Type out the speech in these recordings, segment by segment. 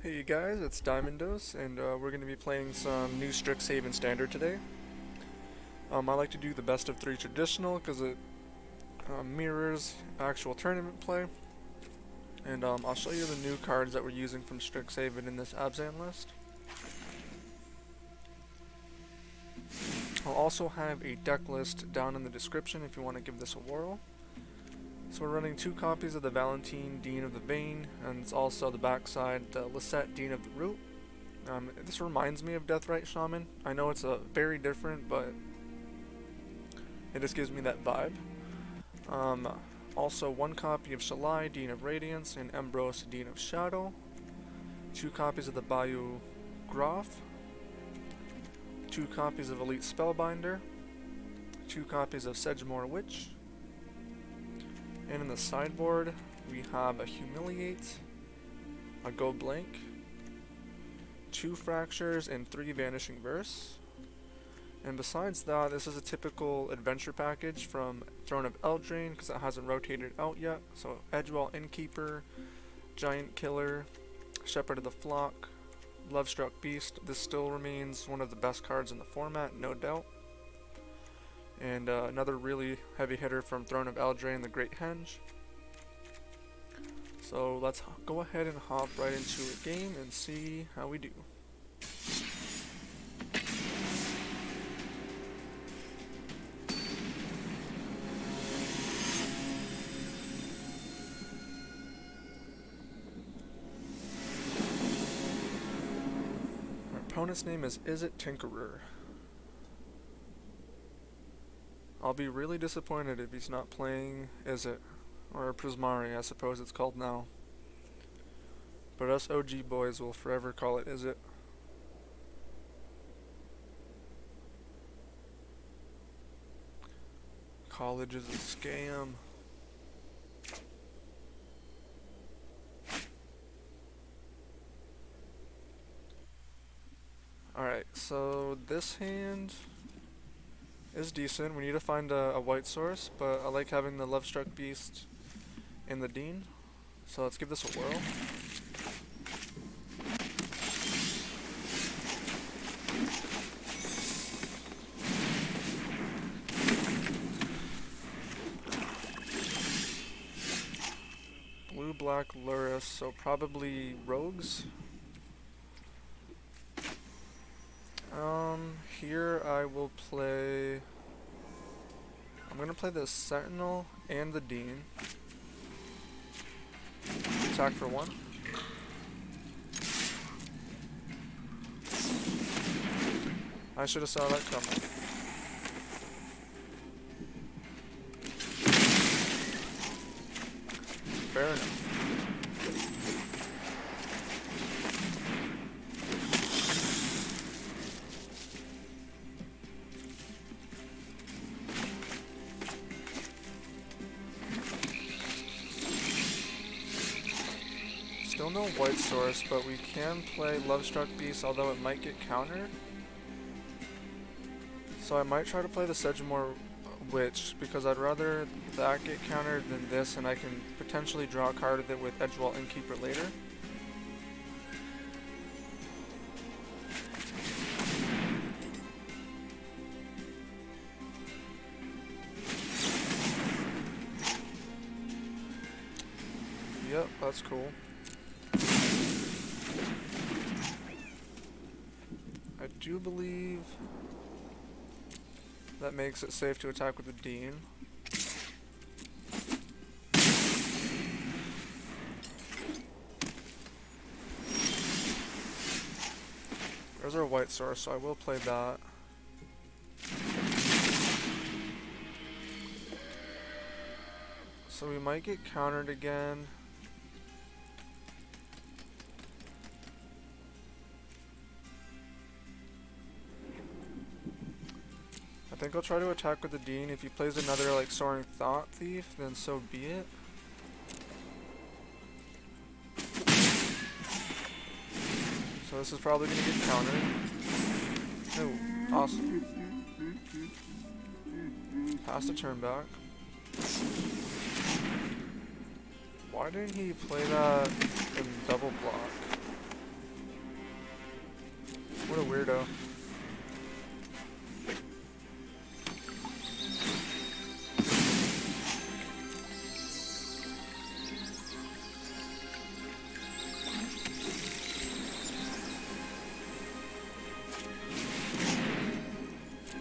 Hey guys, it's Diamondos, and we're going to be playing some new Strixhaven Standard today. I like to do the best of 3 traditional because it mirrors actual tournament play. And I'll show you the new cards that we're using from Strixhaven in this Abzan list. I'll also have a deck list down in the description if you want to give this a whirl. So we're running 2 copies of the Valentine, Dean of the Vein, and it's also the backside, the Lisette, Dean of the Root. This reminds me of Deathrite Shaman. I know it's very different, but it just gives me that vibe. Also 1 copy of Shaile, Dean of Radiance, and Embrose, Dean of Shadow. 2 copies of the Bayou Groff. 2 copies of Elite Spellbinder. 2 copies of Sedgemoor Witch. And in the sideboard, we have a Humiliate, a Go Blank, 2 Fractures, and 3 Vanishing Verse. And besides that, this is a typical adventure package from Throne of Eldraine because it hasn't rotated out yet. So Edgewall Innkeeper, Giant Killer, Shepherd of the Flock, Lovestruck Beast. This still remains one of the best cards in the format, no doubt. And another really heavy hitter from Throne of Eldraine, the Great Henge. So let's go ahead and hop right into a game and see how we do. Our opponent's name is It Tinkerer. I'll be really disappointed if he's not playing It, or Prismari, I suppose it's called now. But us OG boys will forever call it It. College is a scam. Alright, so this hand is decent. We need to find a white source, but I like having the Lovestruck Beast and the Dean. So let's give this a whirl. Blue-black Luris, so probably rogues. Here I will play... I'm gonna play the Sentinel and the Dean. Attack for 1. I should have saw that coming. Fair enough. Still no white source, but we can play Lovestruck Beast, although it might get countered. So I might try to play the Sedgemoor Witch, because I'd rather that get countered than this, and I can potentially draw a card with it with Edgewall Innkeeper later. Yep, that's cool. I do believe that makes it safe to attack with the Dean. There's our white source, so I will play that. So we might get countered again. I think I'll try to attack with the Dean. If he plays another like Soaring Thought Thief, then so be it. So this is probably going to get countered. Oh, awesome. Pass the turn back. Why didn't he play that in double block? What a weirdo.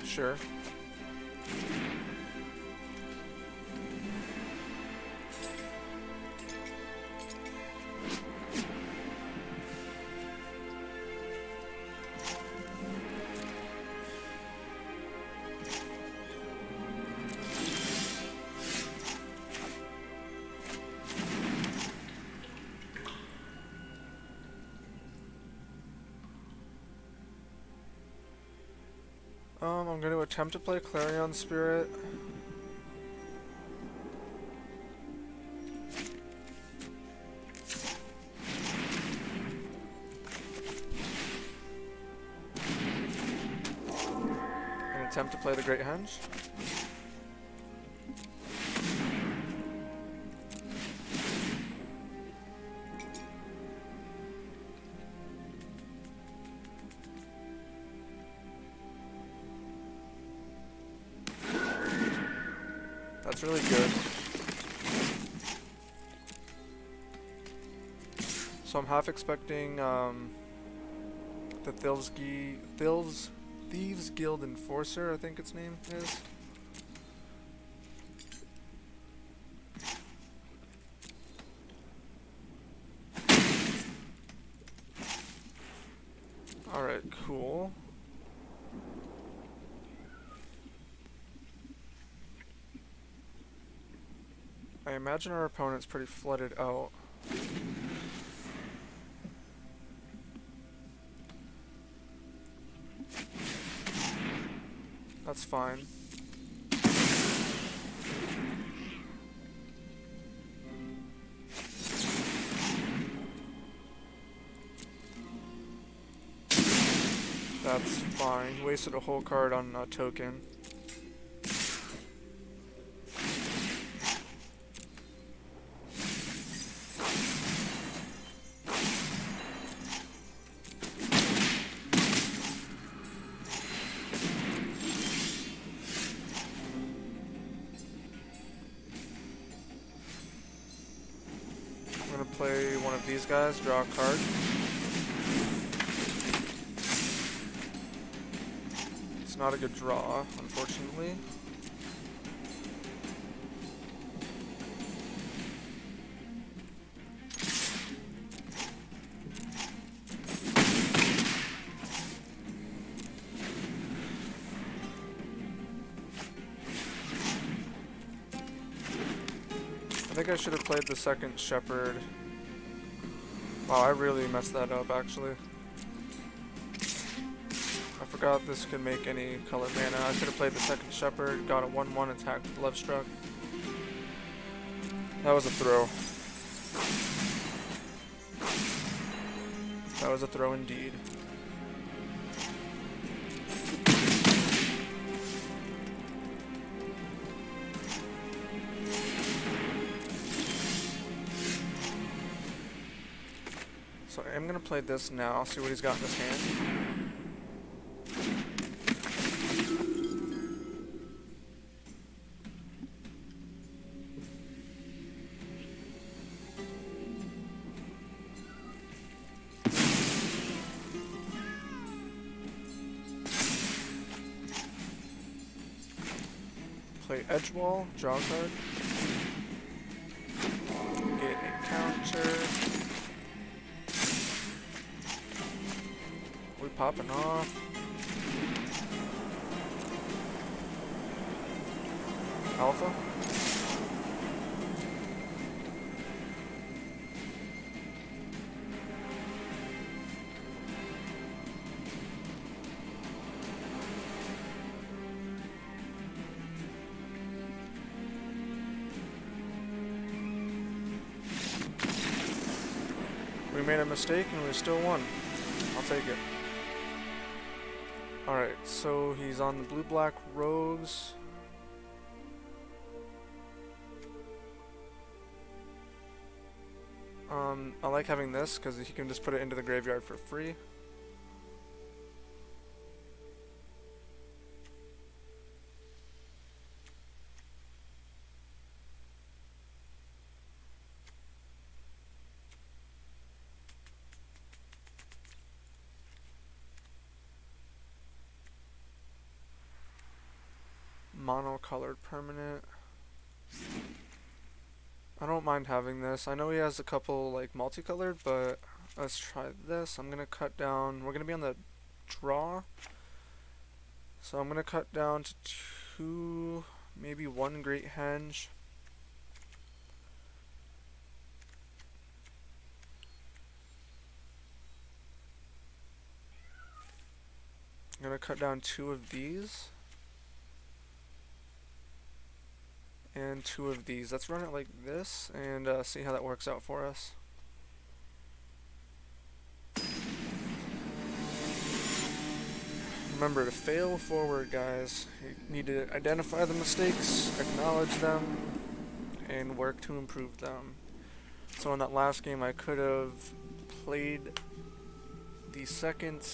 Sure. I'm going to attempt to play Clarion Spirit. And attempt to play the Great Henge. That's really good. So I'm half expecting the Thieves Guild Enforcer, I think its name is. Alright, cool. I imagine our opponent's pretty flooded out. That's fine. That's fine. Wasted a whole card on a token. I'm gonna play one of these guys, draw a card. It's not a good draw, unfortunately. I think I should have played the second Shepherd. Wow, I really messed that up, actually. I forgot this could make any color mana. I should have played the second Shepherd, got a 1/1 attack with Lovestruck. That was a throw. That was a throw indeed. So I'm gonna play this now, see what he's got in his hand. Play Edge Wall, draw a card. Get a counter. We popping off. Alpha. We made a mistake and we still won. I'll take it. Alright, so he's on the blue-black rogues. I like having this because he can just put it into the graveyard for free. monocolored permanent. I don't mind having this. I know he has a couple like multicolored, but let's try this. I'm gonna cut down. We're gonna be on the draw, so I'm gonna cut down to 2, maybe 1 Great Henge. I'm gonna cut down 2 of these. And 2 of these. Let's run it like this and see how that works out for us. Remember to fail forward, guys. You need to identify the mistakes, acknowledge them, and work to improve them. So in that last game I could have played the second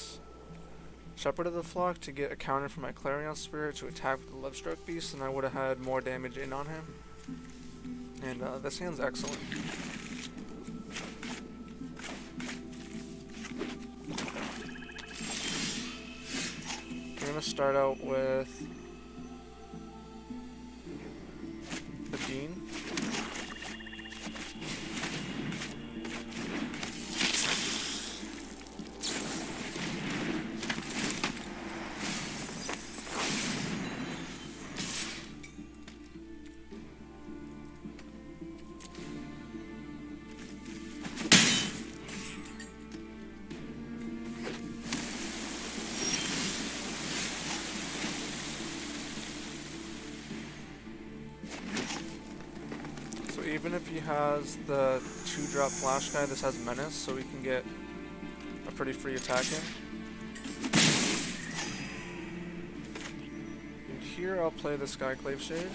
Shepherd of the Flock to get a counter for my Clarion Spirit to attack with the Lovestruck Beast, and I would have had more damage in on him. And this hand's excellent. I'm going to start out with the Dean. Even if he has the 2-drop flash guy, this has Menace, so we can get a pretty free attack in. And here I'll play the Skyclave Shade.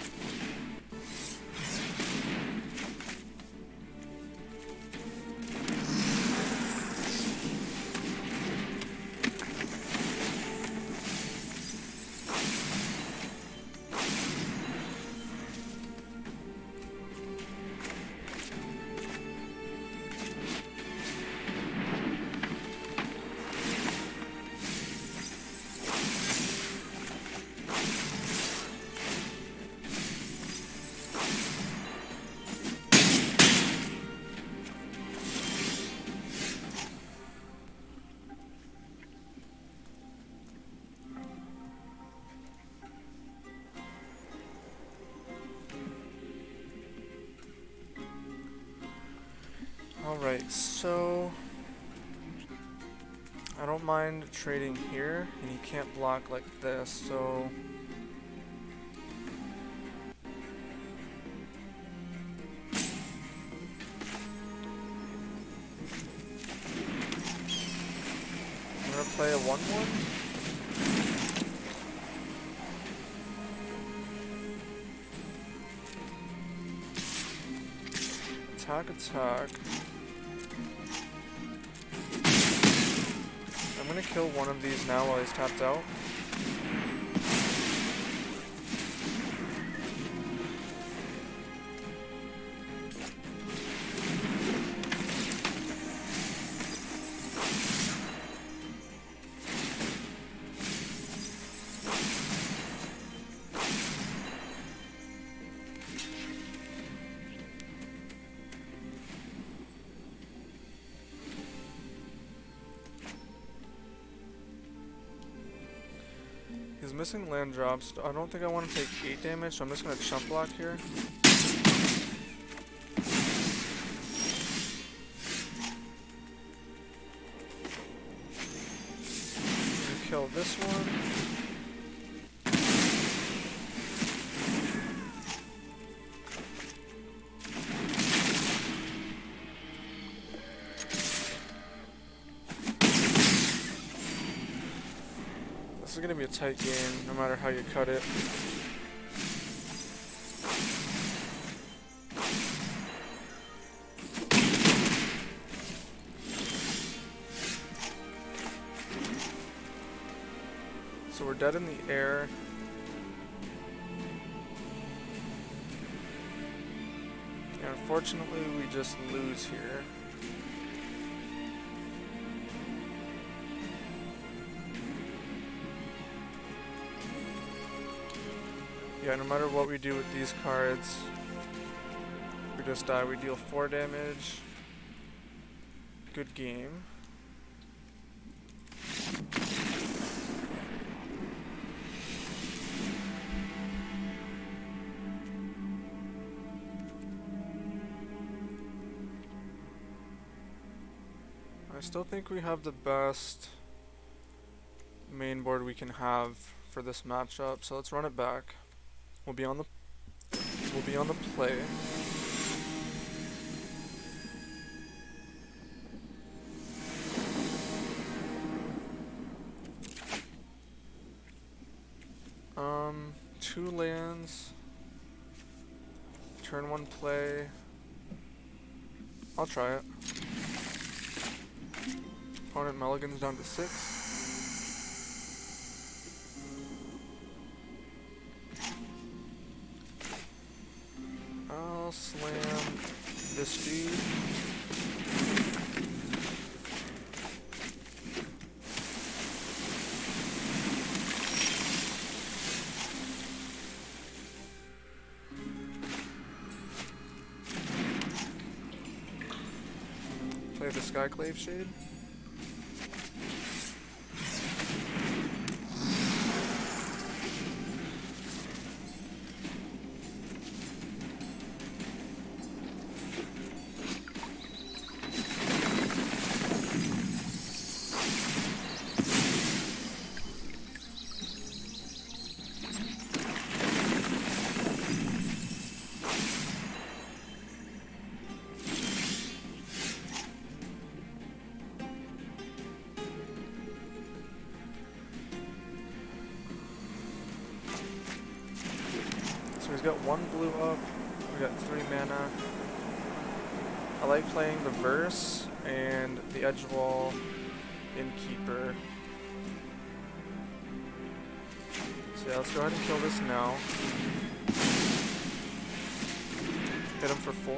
Alright, so I don't mind trading here, and he can't block like this, so I'm gonna play a 1/1. Attack. I'm gonna kill one of these now while he's tapped out. He's missing land drops. I don't think I want to take 8 damage, so I'm just going to chump block here. Kill this one. This is going to be a tight game, no matter how you cut it. So we're dead in the air. And unfortunately, we just lose here. Yeah, no matter what we do with these cards, we just die. We deal 4 damage. Good game. I still think we have the best main board we can have for this matchup, so let's run it back. We'll be on the play. Two lands. Turn 1 play. I'll try it. Opponent mulligans down to 6. I'll slam this dude. Play the Skyclave Shade. So he's got 1 blue up, we got 3 mana. I like playing the Verse and the Edgewall Innkeeper. So yeah, let's go ahead and kill this now. Hit him for 4.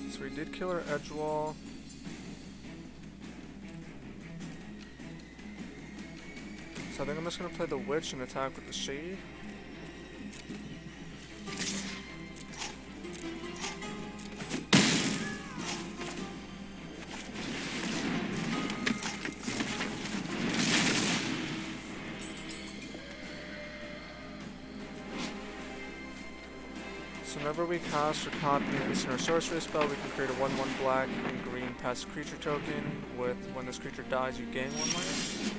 So we did kill our Edgewall. So I think I'm just going to play the Witch and attack with the Shade. So whenever we cast or copy an instant or sorcery spell, we can create a 1/1 black and green pest creature token with when this creature dies, you gain 1 life.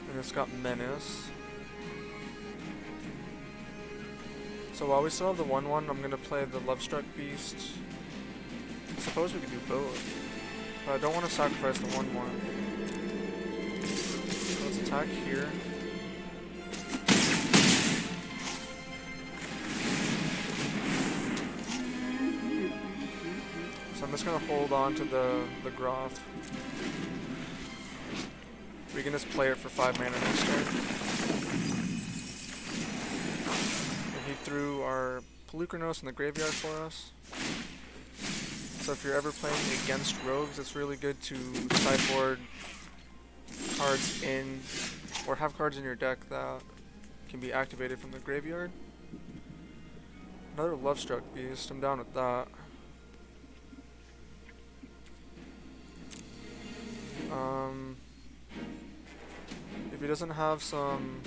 And it's got Menace. So while we still have the 1/1, I'm going to play the Lovestruck Beast. I suppose we could do both, but I don't want to sacrifice the 1/1. So let's attack here. So I'm just going to hold on to the Groff. We can just play it for 5 mana next turn. And he threw our Polukranos in the graveyard for us. So if you're ever playing against rogues, it's really good to sideboard cards in, or have cards in your deck that can be activated from the graveyard. Another Lovestruck Beast, I'm down with that. If he doesn't have some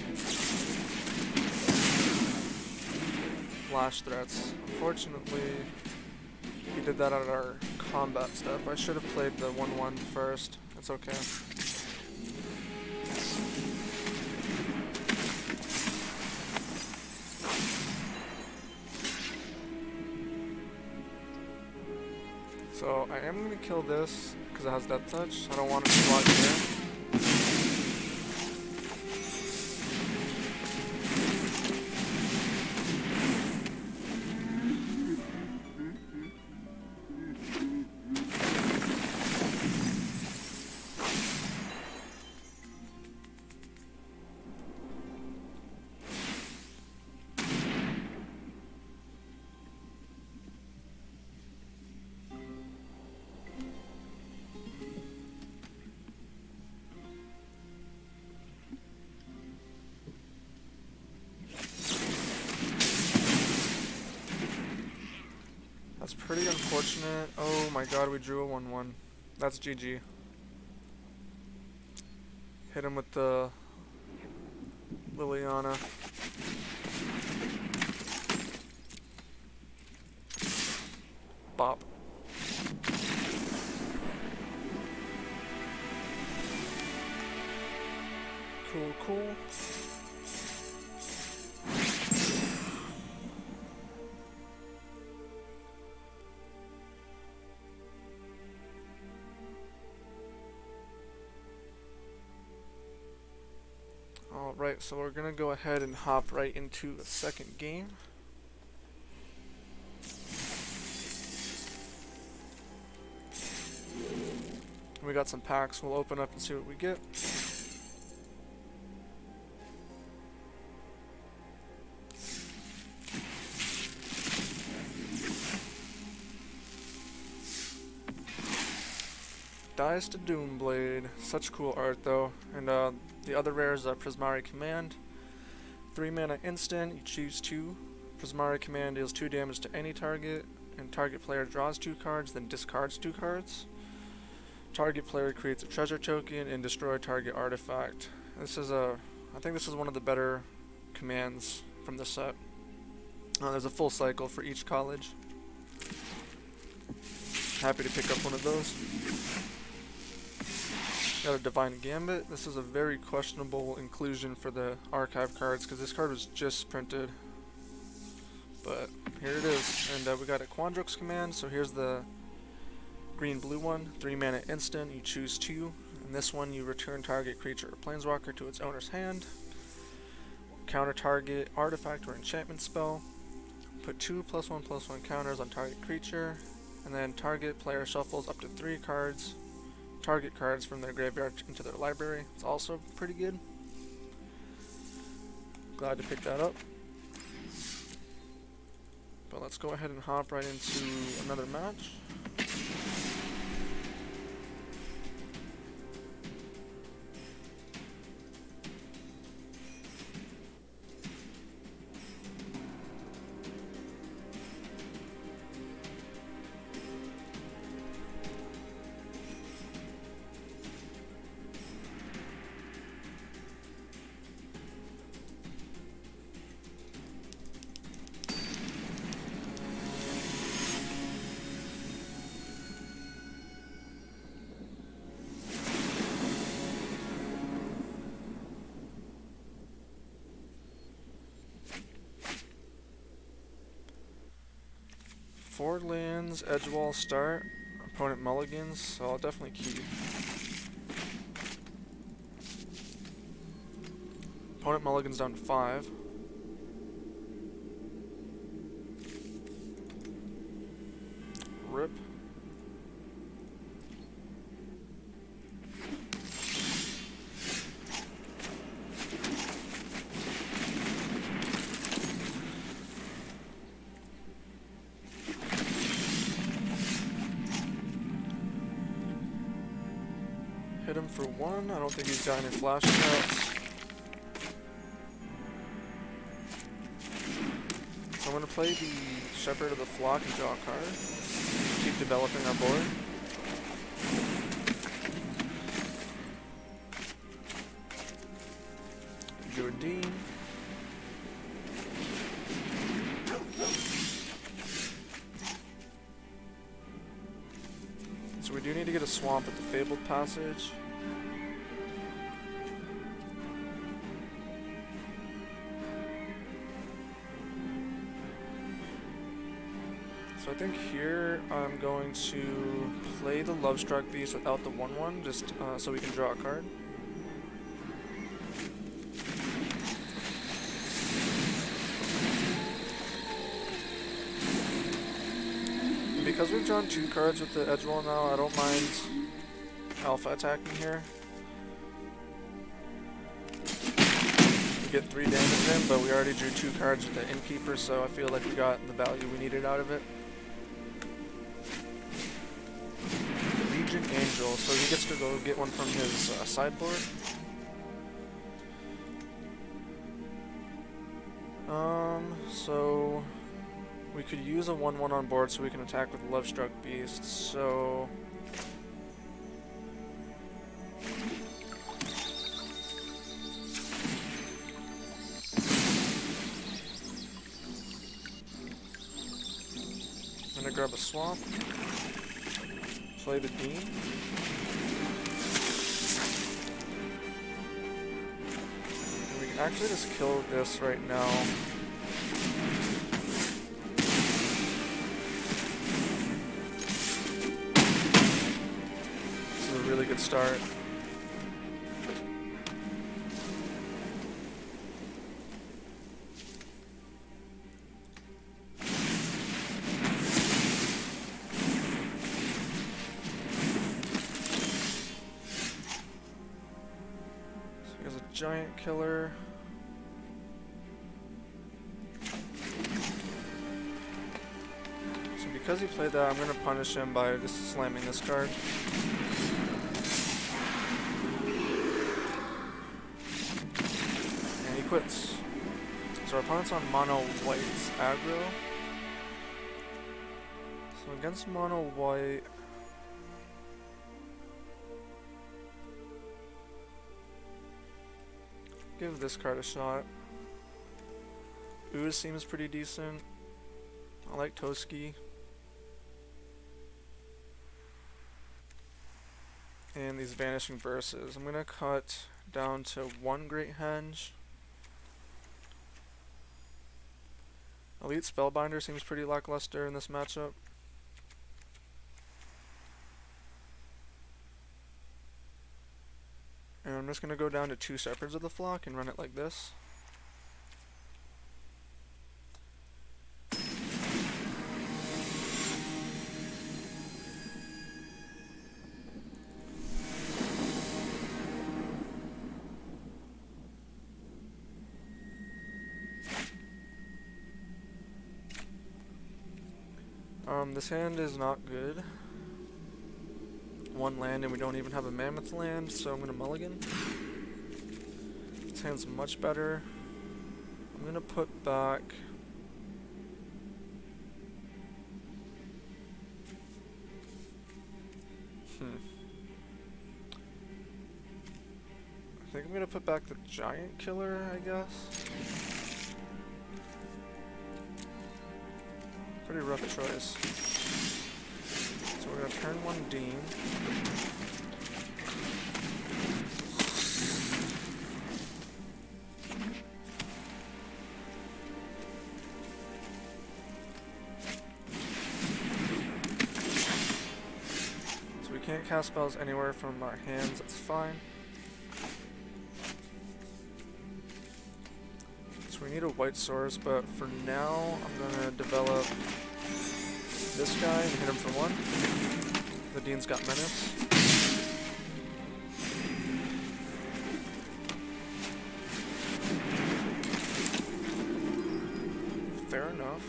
flash threats, unfortunately he did that at our combat step. I should have played the 1/1 first. It's okay. So I am going to kill this because it has Death Touch. I don't want it to block here. That's pretty unfortunate. Oh my god, we drew a 1-1. That's GG. Hit him with the Liliana. Bop. Cool, cool. Alright, so we're gonna go ahead and hop right into the second game. We got some packs, we'll open up and see what we get. Dies to Doomblade. Such cool art though. And the other rare is Prismari Command. 3 mana instant, you choose 2. Prismari Command deals 2 damage to any target, and target player draws 2 cards, then discards 2 cards. Target player creates a treasure token and destroy target artifact. This is I think this is one of the better commands from the set. There's a full cycle for each college. Happy to pick up one of those. Got a Divine Gambit. This is a very questionable inclusion for the archive cards because this card was just printed. But here it is. And we got a Quandrix command, so here's the green-blue one. 3 mana instant, you choose 2. And this one, you return target creature or planeswalker to its owner's hand. Counter target artifact or enchantment spell. Put 2 +1/+1 counters on target creature. And then target player shuffles up to 3 target cards from their graveyard into their library. It's also pretty good. Glad to pick that up. But let's go ahead and hop right into another match. Four lands, edge wall start, opponent mulligans, so I'll definitely keep. Opponent mulligans down to 5. Rip. Hit him for 1. I don't think he's got any flash cuts. So I'm going to play the Shepherd of the Flock and draw a card. Keep developing our board. Drew a Dean. So we do need to get a swamp at the Fabled Passage. So I think here I'm going to play the Lovestruck Beast without the 1/1, just so we can draw a card. Because we've drawn 2 cards with the edge wall now, I don't mind alpha attacking here. We get 3 damage in, but we already drew 2 cards with the Innkeeper, so I feel like we got the value we needed out of it. Legion Angel, so he gets to go get one from his sideboard. So We could use a 1/1 on board so we can attack with Lovestruck Beast, so... I'm gonna grab a swamp, play the Dean. And we can actually just kill this right now. This is a really good start. Giant killer. So because he played that, I'm going to punish him by just slamming this card. And he quits. So our opponent's on mono white's aggro. So against mono white, give this card a shot. Ooze seems pretty decent. I like Toski. And these Vanishing Verses. I'm gonna cut down to 1 Great Henge. Elite Spellbinder seems pretty lackluster in this matchup. And I'm just going to go down to 2 Shepherds of the Flock and run it like this. This hand is not good. 1 land and we don't even have a Mammoth land, so I'm going to mulligan. This hand's much better. I'm going to put back... I think I'm going to put back the Giant Killer, I guess. Pretty rough choice. So we're going to turn 1 Dean. So we can't cast spells anywhere from our hands, that's fine. So we need a white source, but for now I'm going to develop this guy and hit him for 1. The Dean's got Menace. Fair enough.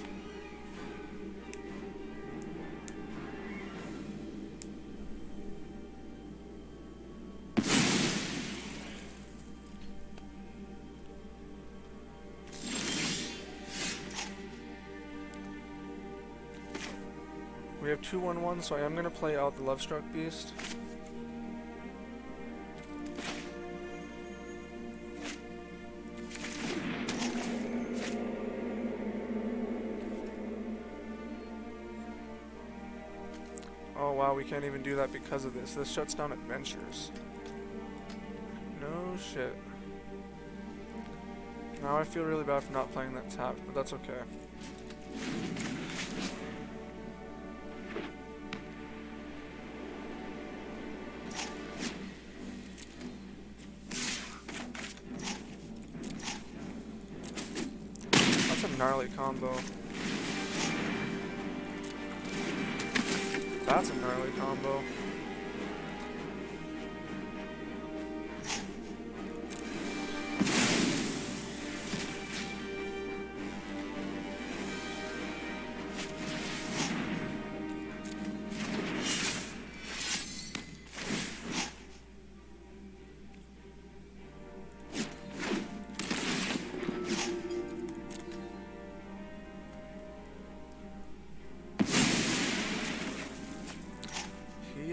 We have 2/1/1, so I am going to play out the Lovestruck Beast. Oh wow, we can't even do that because of this. This shuts down adventures. No shit. Now I feel really bad for not playing that tap, but that's okay. Gnarly combo. That's a gnarly combo.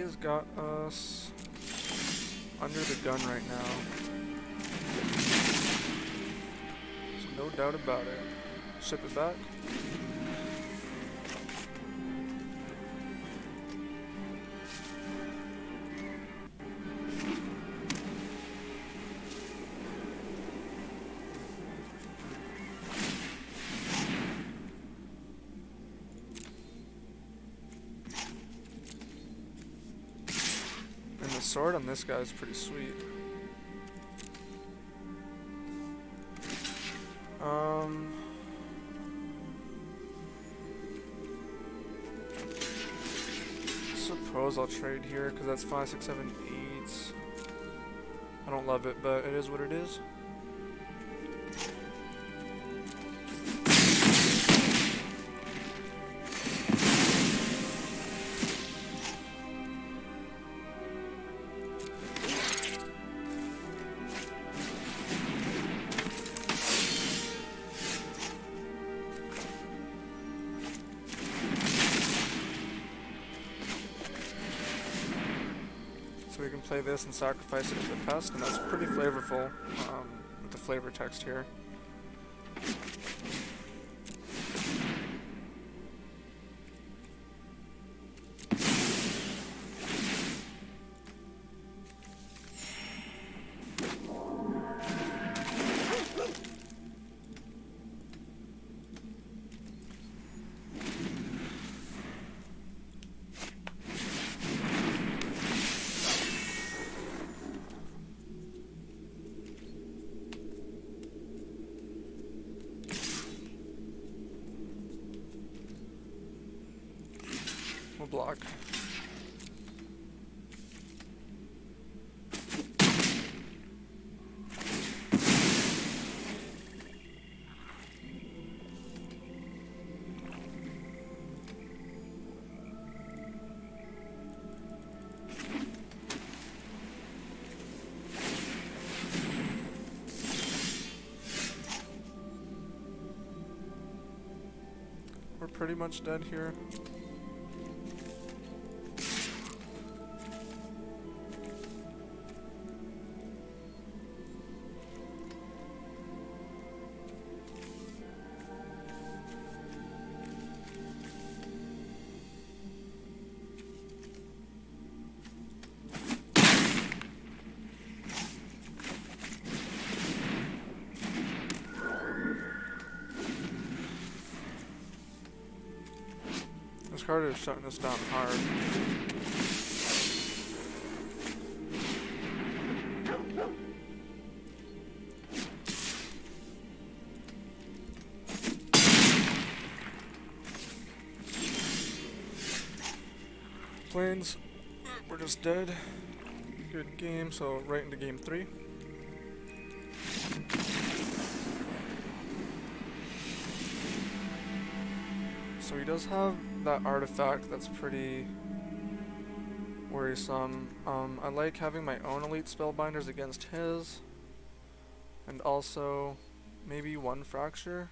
has got us under the gun right now. There's no doubt about it. Ship it back. And the sword on this guy is pretty sweet. Suppose I'll trade here because that's 5, 6, 7, 8. I don't love it, but it is what it is. So we can play this and sacrifice it to the pest, and that's pretty flavorful with the flavor text here. Block. We're pretty much dead here. This card is shutting us down hard. Plains, we're just dead. Good game, so right into game 3. So he does have that artifact that's pretty worrisome. I like having my own Elite Spellbinders against his, and also maybe one Fracture.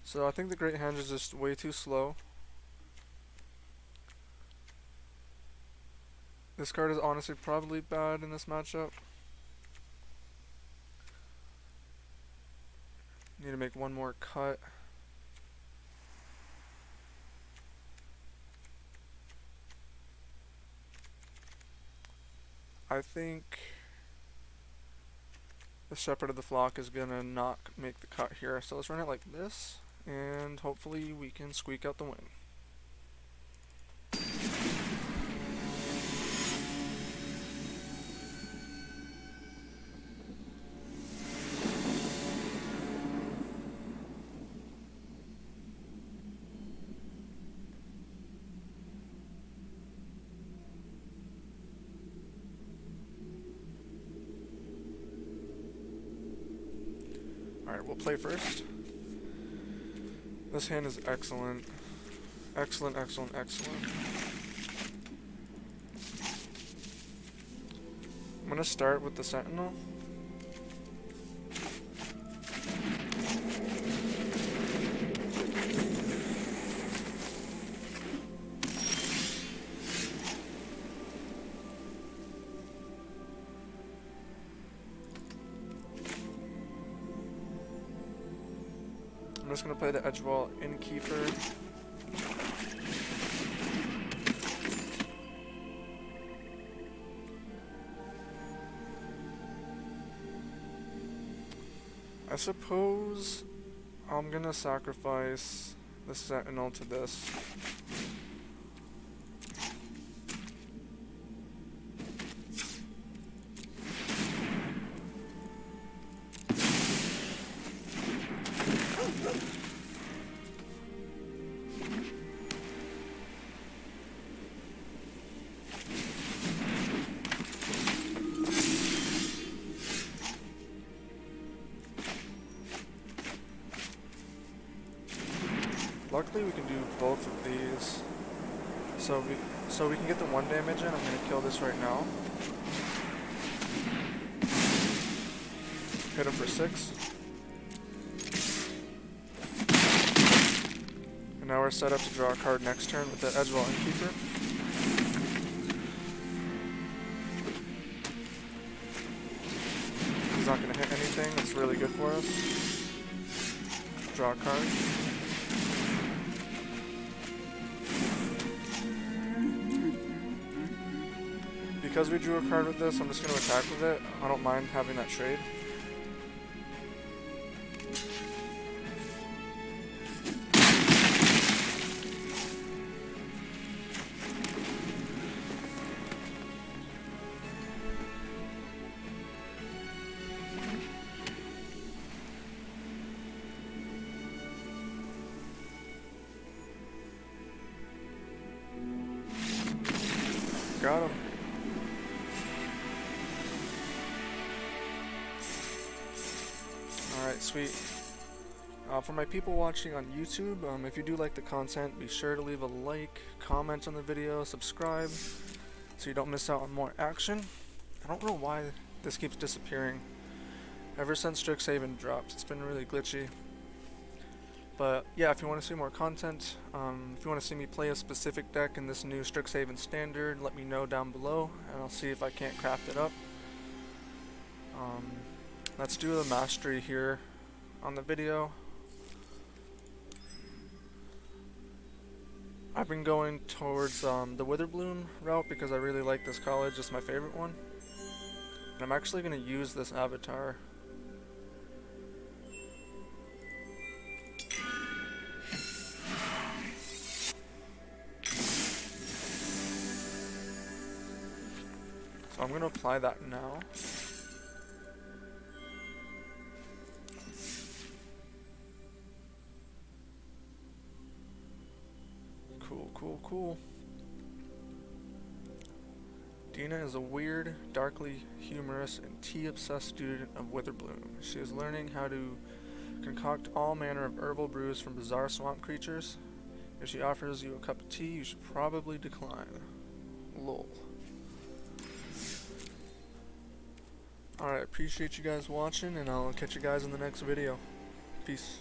So I think the Great Henge is just way too slow. This card is honestly probably bad in this matchup. Need to make one more cut. I think the Shepherd of the Flock is gonna not make the cut here, so let's run it like this, and hopefully we can squeak out the win. Alright, we'll play first. This hand is excellent. Excellent, excellent, excellent. I'm gonna start with the Sentinel. just gonna play the Edgewall Innkeeper. I suppose I'm gonna sacrifice the Sentinel to this. Luckily we can do both of these. So we can get the 1 damage in. I'm gonna kill this right now. Hit him for 6. And now we're set up to draw a card next turn with the Edgewall Innkeeper. He's not gonna hit anything. That's really good for us. Draw a card. Because we drew a card with this, I'm just going to attack with it. I don't mind having that trade. Got him. Alright, sweet. For my people watching on YouTube, if you do like the content, be sure to leave a like, comment on the video, subscribe, so you don't miss out on more action. I don't know why this keeps disappearing. Ever since Strixhaven dropped, it's been really glitchy. But yeah, if you want to see more content, if you want to see me play a specific deck in this new Strixhaven standard, let me know down below, and I'll see if I can't craft it up. Let's do the mastery here on the video. I've been going towards the Witherbloom route because I really like this college. It's my favorite one. And I'm actually going to use this avatar. So I'm going to apply that now. Cool. Dina is a weird, darkly humorous, and tea-obsessed student of Witherbloom. She is learning how to concoct all manner of herbal brews from bizarre swamp creatures. If she offers you a cup of tea, you should probably decline. Lol. Alright, appreciate you guys watching, and I'll catch you guys in the next video. Peace.